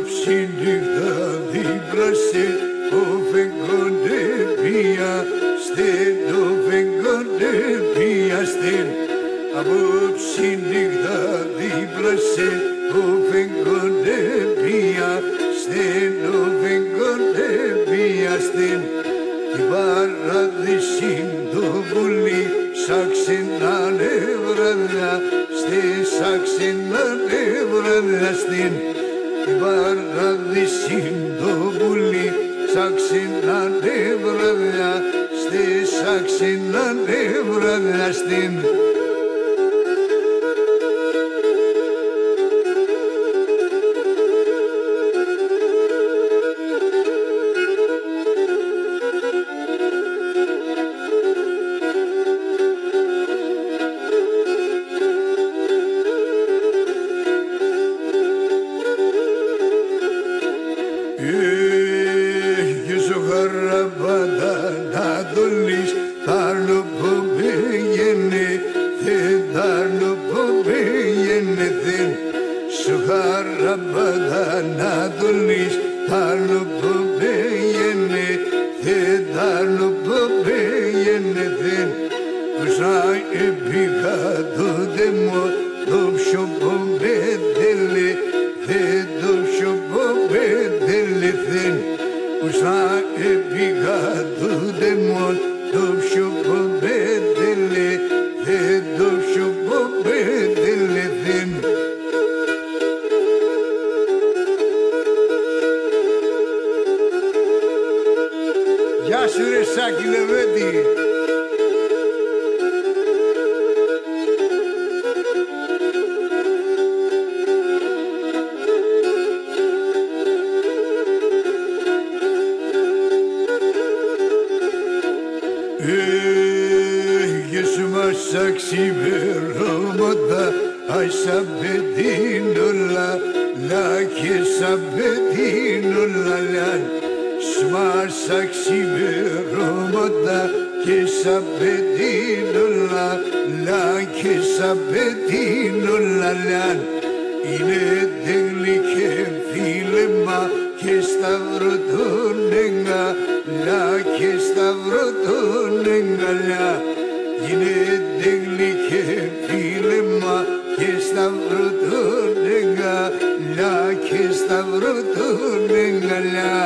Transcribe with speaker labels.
Speaker 1: Απόψη νύχτα δίπλα σε οφεγγόνται πιαστεν, οφεγγόνται πιαστεν. Απόψη νύχτα δίπλα σε οφεγγόνται πιαστεν, οφεγγόνται πιαστεν. Την παράδειση το πουλί σαν ξενάνε βραδιά, σαν ξενάνε βραδιά στην. Την παράδειση το πουλί σαν ξενάνε βραδιά, σαν ξενάνε βραδιά στην. Χαραπάτα να δολείς, θάρνω που πήγαινε, θάρνω που πήγαινε, σου χαραπάτα να δολείς, θάρνω που πήγαινε, θάρνω που πήγαινε, όσα επίχα το δαίμο, το πιο πομπέτελε, το πιο πομπέτελε, όσα επήγα του δαίμον, το πιο πομπέτελε, το πιο πομπέτελε. Γεια σου ρε Σάκη Λεβέντη. Σαν ξημερώματα, αι σαν πετίνολα, λάκε σαν πετίνολα, σαν ξημερώματα και σαν πετίνολα, λάκε σαν πετίνολα, είναι τέλει και φίλεμα και σταυρό τον εγκαλιά, και σταυρό τον εγκαλιά. Είναι τέλει και φίλεμα και σταυρό τον εγκαλιά, και σταυρό τον εγκαλιά.